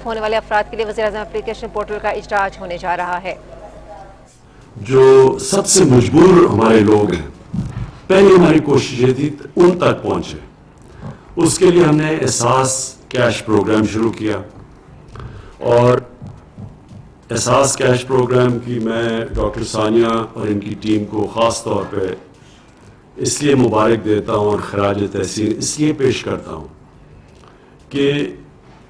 ہونے والے افراد کے لیے وزیر اعظم اپلیکیشن پورٹل کا اجرا آج ہونے جا رہا ہے۔ جو سب سے مجبور ہمارے لوگ ہیں، پہلے ہماری کوشش یہ تھی ان تک پہنچے، اس کے لیے ہم نے احساس کیش پروگرام شروع کیا، اور احساس کیش پروگرام کی میں ڈاکٹر ثانیہ اور ان کی ٹیم کو خاص طور پہ اس لیے مبارک دیتا ہوں اور خراج تحسین اس لیے پیش کرتا ہوں کہ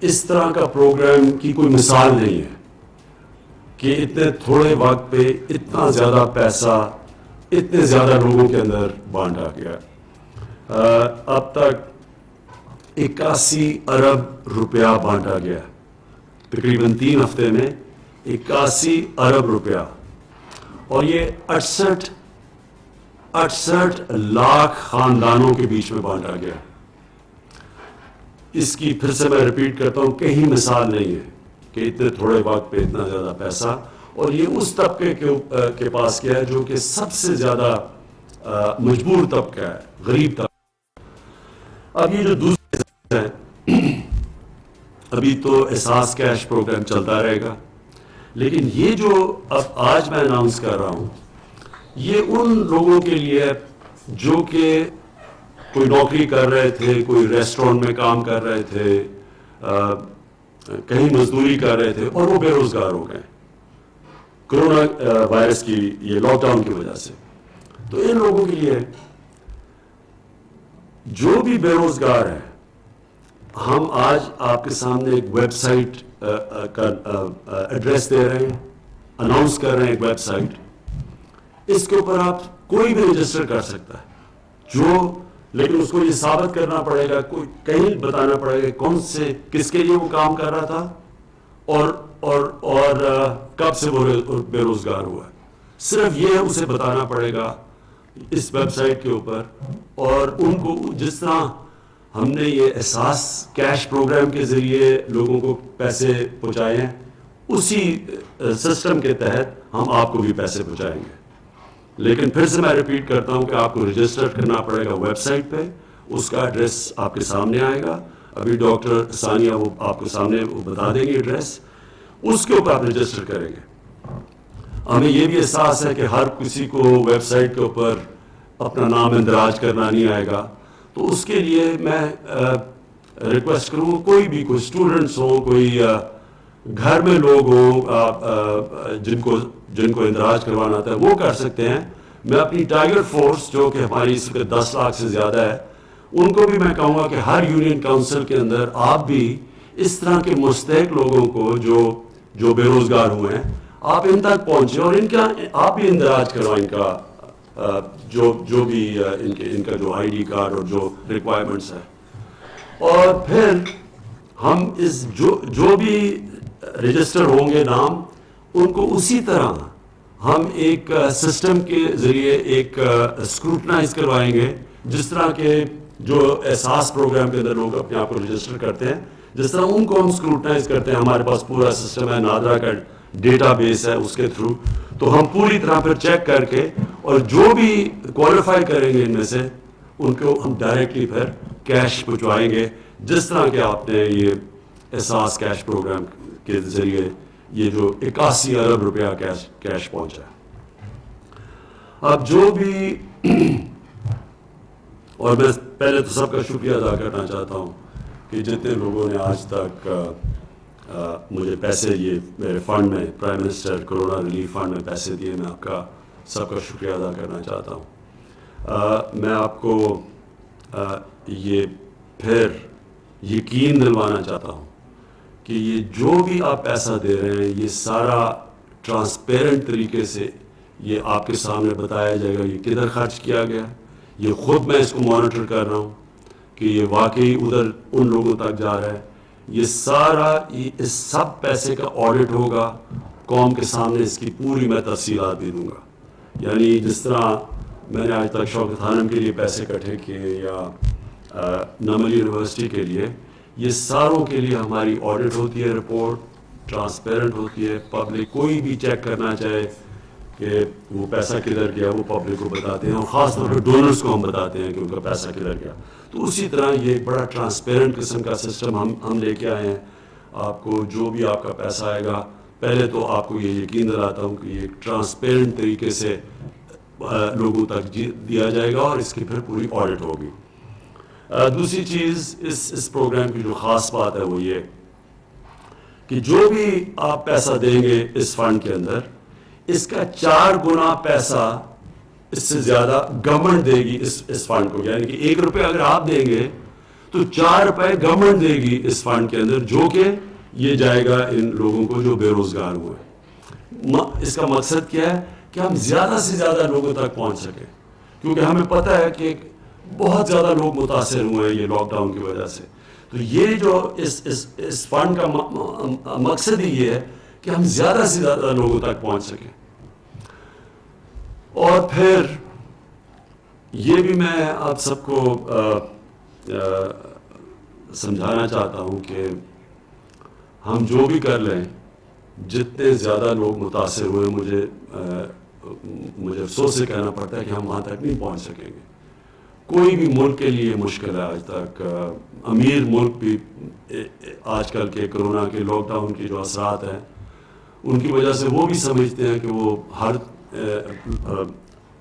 اس طرح کا پروگرام کی کوئی مثال نہیں ہے کہ اتنے تھوڑے وقت پہ اتنا زیادہ پیسہ اتنے زیادہ لوگوں کے اندر بانٹا گیا۔ اب تک 81 ارب روپیہ بانٹا گیا، تقریباً 3 ہفتے میں 81 ارب روپیہ، اور یہ 68 لاکھ خاندانوں کے بیچ میں بانٹا گیا۔ اس کی پھر سے میں ریپیٹ کرتا ہوں، کہیں مثال نہیں ہے کہ اتنے تھوڑے وقت پہ اتنا زیادہ پیسہ، اور یہ اس طبقے کے پاس کیا ہے جو کہ سب سے زیادہ مجبور طبقہ ہے، غریب طبقہ۔ اب یہ جو دوسرے ہیں، ابھی تو احساس کیش پروگرام چلتا رہے گا، لیکن یہ جو اب آج میں اناؤنس کر رہا ہوں یہ ان لوگوں کے لیے جو کہ کوئی نوکری کر رہے تھے، کوئی ریسٹورینٹ میں کام کر رہے تھے، کہیں مزدوری کر رہے تھے اور وہ بے روزگار ہو گئے کرونا وائرس کی یہ لاک ڈاؤن کی وجہ سے۔ تو ان لوگوں کے لیے جو بھی بے روزگار ہے، ہم آج آپ کے سامنے ایک ویب سائٹ کا ایڈریس دے رہے ہیں، اناؤنس کر رہے ہیں ایک ویب سائٹ، اس کے اوپر آپ کوئی بھی رجسٹر کر سکتا ہے، لیکن اس کو یہ ثابت کرنا پڑے گا، کوئی کہیں بتانا پڑے گا کون سے کس کے لیے وہ کام کر رہا تھا اور کب سے وہ بے روزگار ہوا ہے، صرف یہ اسے بتانا پڑے گا اس ویب سائٹ کے اوپر۔ اور ان کو جس طرح ہم نے یہ احساس کیش پروگرام کے ذریعے لوگوں کو پیسے پہنچائے ہیں، اسی سسٹم کے تحت ہم آپ کو بھی پیسے پہنچائیں گے۔ لیکن پھر سے میں ریپیٹ کرتا ہوں کہ آپ کو رجسٹر کرنا پڑے گا ویب سائٹ پہ، اس کا ایڈریس آپ کے سامنے آئے گا، ابھی ڈاکٹر ثانیہ وہ آپ کو سامنے وہ بتا دیں گے ایڈریس، اس کے اوپر آپ رجسٹر کریں گے۔ ہمیں یہ بھی احساس ہے کہ ہر کسی کو ویب سائٹ کے اوپر اپنا نام اندراج کرنا نہیں آئے گا، تو اس کے لیے میں ریکویسٹ کروں گا کوئی اسٹوڈنٹس ہوں، کوئی گھر میں لوگ ہوں جن کو اندراج کروانا آتا ہے وہ کر سکتے ہیں۔ میں اپنی ٹائیگر فورس جو کہ ہماری اس وقت 10 لاکھ سے زیادہ ہے، ان کو بھی میں کہوں گا کہ ہر یونین کونسل کے اندر آپ بھی اس طرح کے مستحق لوگوں کو جو بے روزگار ہوئے ہیں آپ ان تک پہنچیں اور آپ بھی اندراج کروائیں ان کا جو بھی ان کا جو آئی ڈی کارڈ اور جو ریکوائرمنٹس ہے، اور پھر ہم جو بھی رجسٹر ہوں گے نام، ان کو اسی طرح ہم ایک سسٹم کے ذریعے ایک اسکروٹنائز کروائیں گے، جس طرح کے جو احساس پروگرام کے اندر لوگ اپنے آپ کو رجسٹر کرتے ہیں، جس طرح ان کو ہم اسکروٹنائز کرتے ہیں۔ ہمارے پاس پورا سسٹم ہے، نادرا کا ڈیٹا بیس ہے، اس کے تھرو تو ہم پوری طرح پھر چیک کر کے اور جو بھی کوالیفائی کریں گے ان میں سے ان کو ہم ڈائریکٹلی پھر کیش پہنچوائیں گے، جس طرح کہ آپ نے یہ احساس کیش پروگرام کے ذریعے یہ جو 81 ارب روپیہ کیش پہنچا ہے۔ اب جو بھی اور میں پہلے تو سب کا شکریہ ادا کرنا چاہتا ہوں کہ جتنے لوگوں نے آج تک مجھے پیسے یہ میرے فنڈ میں prime minister corona relief fund میں پیسے دیے، میں آپ کا سب کا شکریہ ادا کرنا چاہتا ہوں۔ میں آپ کو یہ پھر یقین دلوانا چاہتا ہوں کہ یہ جو بھی آپ پیسہ دے رہے ہیں یہ سارا ٹرانسپیرنٹ طریقے سے یہ آپ کے سامنے بتایا جائے گا یہ کدھر خرچ کیا گیا، یہ خود میں اس کو مانیٹر کر رہا ہوں کہ یہ واقعی ادھر ان لوگوں تک جا رہا ہے، یہ سارا اس سب پیسے کا آڈٹ ہوگا، قوم کے سامنے اس کی پوری میں تفصیلات بھی دوں گا۔ یعنی جس طرح میں نے آج تک شوکت خانم کے لیے پیسے اکٹھے کیے یا نمل یونیورسٹی کے لیے، یہ ساروں کے لیے ہماری آڈٹ ہوتی ہے، رپورٹ ٹرانسپیرنٹ ہوتی ہے، پبلک کوئی بھی چیک کرنا چاہے کہ وہ پیسہ کدھر گیا وہ پبلک کو بتاتے ہیں، اور خاص طور پہ ڈونرز کو ہم بتاتے ہیں کہ ان کا پیسہ کدھر گیا۔ تو اسی طرح یہ ایک بڑا ٹرانسپیرنٹ قسم کا سسٹم ہم لے کے آئے ہیں۔ آپ کو جو بھی آپ کا پیسہ آئے گا، پہلے تو آپ کو یہ یقین دلاتا ہوں کہ یہ ایک ٹرانسپیرنٹ طریقے سے لوگوں تک دیا جائے گا اور اس کی پھر پوری آڈٹ ہوگی۔ دوسری چیز اس پروگرام کی جو خاص بات ہے وہ یہ کہ جو بھی آپ پیسہ دیں گے اس فنڈ کے اندر، اس کا 4 گنا پیسہ اس سے زیادہ گورنمنٹ دے گی اس فنڈ کو، یعنی کہ 1 روپے اگر آپ دیں گے تو 4 روپے گورنمنٹ دے گی اس فنڈ کے اندر، جو کہ یہ جائے گا ان لوگوں کو جو بے روزگار ہوئے۔ اس کا مقصد کیا ہے کہ ہم زیادہ سے زیادہ لوگوں تک پہنچ سکیں، کیونکہ ہمیں پتہ ہے کہ بہت زیادہ لوگ متاثر ہوئے ہیں یہ لاک ڈاؤن کی وجہ سے۔ تو یہ جو اس فنڈ کا مقصد ہی یہ ہے کہ ہم زیادہ سے زیادہ لوگوں تک پہنچ سکیں۔ اور پھر یہ بھی میں آپ سب کو سمجھانا چاہتا ہوں کہ ہم جو بھی کر لیں، جتنے زیادہ لوگ متاثر ہوئے، مجھے افسوس سے کہنا پڑتا ہے کہ ہم وہاں تک نہیں پہنچ سکیں گے۔ کوئی بھی ملک کے لیے مشکل ہے آج تک، امیر ملک بھی آج کل کے کرونا کے لاک ڈاؤن کے جو اثرات ہیں ان کی وجہ سے وہ بھی سمجھتے ہیں کہ وہ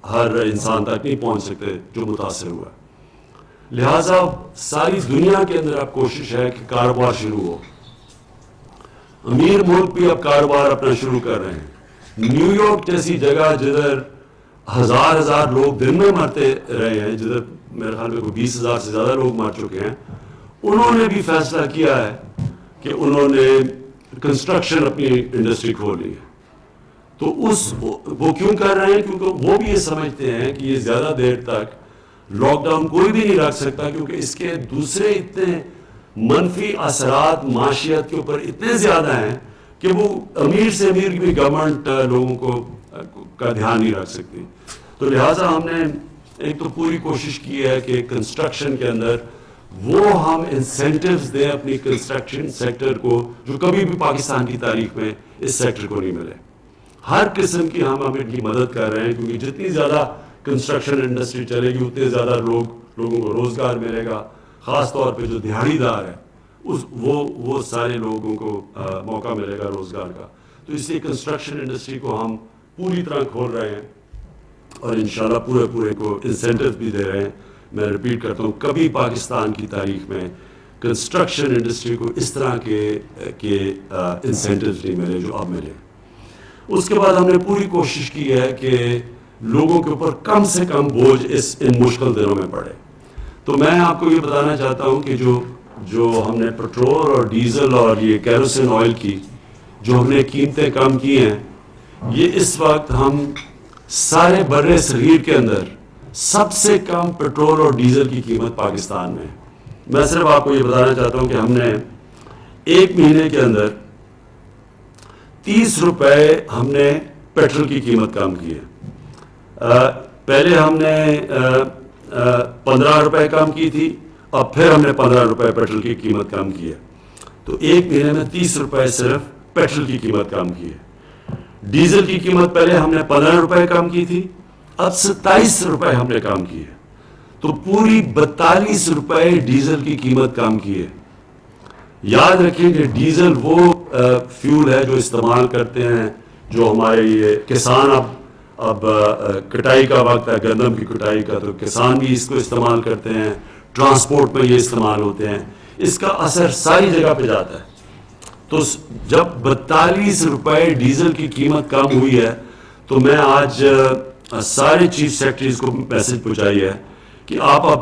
ہر انسان تک نہیں پہنچ سکتے جو متاثر ہوا ہے۔ لہٰذا ساری دنیا کے اندر اب کوشش ہے کہ کاروبار شروع ہو۔ امیر ملک بھی اب کاروبار اپنا شروع کر رہے ہیں۔ نیو یارک جیسی جگہ جدھر ہزار لوگ دن میں مرتے رہے ہیں، جدھر میرے خیال میں کوئی 20,000 سے زیادہ لوگ مر چکے ہیں، انہوں نے بھی فیصلہ کیا ہے کہ انہوں نے کنسٹرکشن اپنی انڈسٹری کھول لی ہے۔ تو وہ کیوں کر رہے ہیں؟ کیونکہ وہ بھی یہ سمجھتے ہیں کہ یہ زیادہ دیر تک لاک ڈاؤن کوئی بھی نہیں رکھ سکتا، کیونکہ اس کے دوسرے اتنے منفی اثرات معاشیت کے اوپر اتنے زیادہ ہیں کہ وہ امیر سے امیر بھی گورنمنٹ لوگوں کا دھیان نہیں رکھ سکتی۔ تو لہٰذا ہم نے ایک تو پوری کوشش کی ہے کہ کنسٹرکشن کے اندر وہ ہم انسینٹیوز دیں اپنی کنسٹرکشن سیکٹر کو، جو کبھی بھی پاکستان کی تاریخ میں اس سیکٹر کو نہیں ملے۔ ہر قسم کی ہم ان کی مدد کر رہے ہیں، کیونکہ جتنی زیادہ کنسٹرکشن انڈسٹری چلے گی اتنے زیادہ لوگوں کو روزگار ملے گا، خاص طور پہ جو دیہڑی دار ہے وہ سارے لوگوں کو موقع ملے گا روزگار کا۔ تو اس لیے کنسٹرکشن انڈسٹری کو ہم پوری طرح کھول رہے ہیں اور انشاءاللہ پورے کو انسینٹیو بھی دے رہے ہیں۔ میں ریپیٹ کرتا ہوں، کبھی پاکستان کی تاریخ میں کنسٹرکشن انڈسٹری کو اس طرح کے انسینٹیوز نہیں ملے جو اب ملے۔ اس کے بعد ہم نے پوری کوشش کی ہے کہ لوگوں کے اوپر کم سے کم بوجھ ان مشکل دنوں میں پڑے۔ تو میں آپ کو یہ بتانا چاہتا ہوں کہ جو ہم نے پیٹرول اور ڈیزل اور یہ کیروسین آئل کی جو ہم نے قیمتیں کم کی ہیں، یہ اس وقت ہم سارے بر صغیر کے اندر سب سے کم پیٹرول اور ڈیزل کی قیمت پاکستان میں ہے۔ میں صرف آپ کو یہ بتانا چاہتا ہوں کہ ہم نے 1 مہینے کے اندر 30 روپے ہم نے پیٹرول کی قیمت کم کی ہے۔ پہلے ہم نے 15 روپے کم کی تھی، اب پھر ہم نے 15 روپے پیٹرول کی قیمت کم کی ہے۔ تو 1 مہینے میں 30 روپے صرف پیٹرول کی قیمت کم کی ہے۔ ڈیزل کی قیمت پہلے ہم نے 15 روپے کم کی تھی، اب 27 روپے ہم نے کم کی ہے۔ تو پوری 42 روپے ڈیزل کی قیمت کم کی ہے۔ یاد رکھیں کہ ڈیزل وہ فیول ہے جو استعمال کرتے ہیں جو ہمارے یہ کسان اب کٹائی کا وقت ہے، گندم کی کٹائی کا، تو کسان بھی اس کو استعمال کرتے ہیں، ٹرانسپورٹ میں یہ استعمال ہوتے ہیں۔ اس کا اثر ساری جگہ پہ جاتا ہے۔ تو جب 42 روپے ڈیزل کی قیمت کم ہوئی ہے تو میں آج سارے چیف سیکرٹریز کو میسج پہنچائی ہے کہ آپ اب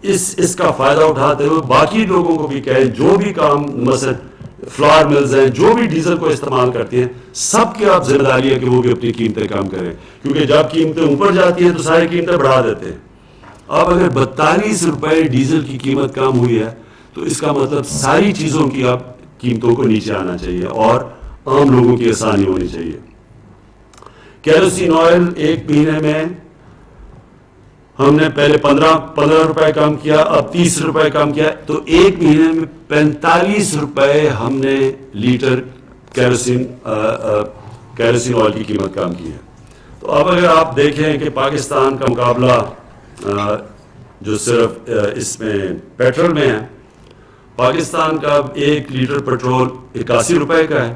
اس کا فائدہ اٹھاتے ہوئے باقی لوگوں کو بھی کہیں، جو بھی کام مثلا فلاور ملز ہیں جو بھی ڈیزل کو استعمال کرتی ہیں، سب کی آپ ذمہ داری ہے کہ وہ بھی اپنی قیمتیں کم کریں، کیونکہ جب قیمتیں اوپر جاتی ہیں تو ساری قیمتیں بڑھا دیتے ہیں۔ اب اگر 42 روپے ڈیزل کی قیمت کم ہوئی ہے تو اس کا مطلب ساری چیزوں کی اب قیمتوں کو نیچے آنا چاہیے اور عام لوگوں کی آسانی ہونی چاہیے۔ کیروسین آئل 1 مہینے میں ہم نے پہلے 15 روپے کم کیا، اب 30 روپے کم کیا، تو 1 مہینے میں 45 روپے ہم نے لیٹر کیروسین آئل کی قیمت کم کی ہے۔ تو اب اگر آپ دیکھیں کہ پاکستان کا مقابلہ جو صرف اس میں پیٹرول میں ہے، پاکستان کا 1 لیٹر پیٹرول 81 روپے کا ہے،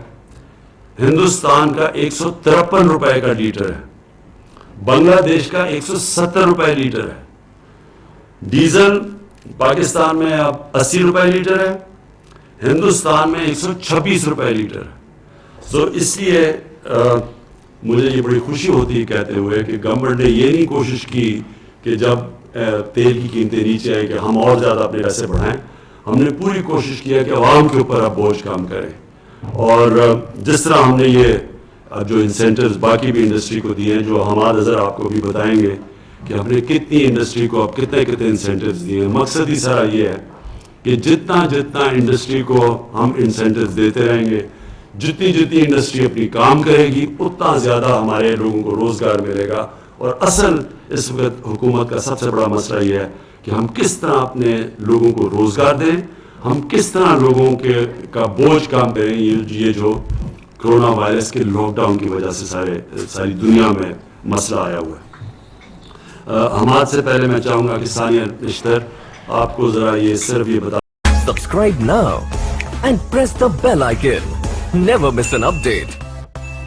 ہندوستان کا 153 روپے کا لیٹر ہے، بنگلہ دیش کا 170 روپے لیٹر ہے، ڈیزل پاکستان میں اب 80 روپے لیٹر ہے، ہندوستان میں 126 روپے لیٹر ہے۔ سو اس لیے مجھے یہ بڑی خوشی ہوتی ہے کہتے ہوئے کہ گورنمنٹ نے یہ نہیں کوشش کی کہ جب تیل کی قیمتیں نیچے آئیں کہ ہم اور زیادہ اپنے پیسے بڑھائیں، ہم نے پوری کوشش کیا کہ عوام کے اوپر اب بوجھ کم کریں، اور جس طرح ہم نے یہ جو انسینٹیوز باقی بھی انڈسٹری کو دیے ہیں، جو حماد اظہر آپ کو بھی بتائیں گے کہ ہم نے کتنی انڈسٹری کو اب کتنے انسینٹیوز دیے ہیں۔ مقصد ہی سارا یہ ہے کہ جتنا انڈسٹری کو ہم انسینٹیوز دیتے رہیں گے، جتنی انڈسٹری اپنی کام کرے گی، اتنا زیادہ ہمارے لوگوں کو روزگار ملے گا۔ اور اصل اس وقت حکومت کا سب سے بڑا مسئلہ یہ ہے کہ ہم کس طرح اپنے لوگوں کو روزگار دیں، ہم کس طرح لوگوں کا بوجھ کم کریں، یہ جو کرونا وائرس کے لاک ڈاؤن کی وجہ سے ساری دنیا میں مسئلہ آیا ہوا ہے۔ حماد سے پہلے میں چاہوں گا کہ ثانیہ نشتر آپ کو ذرا یہ صرف یہ بتا۔ Subscribe now and press the bell icon. Never miss an update.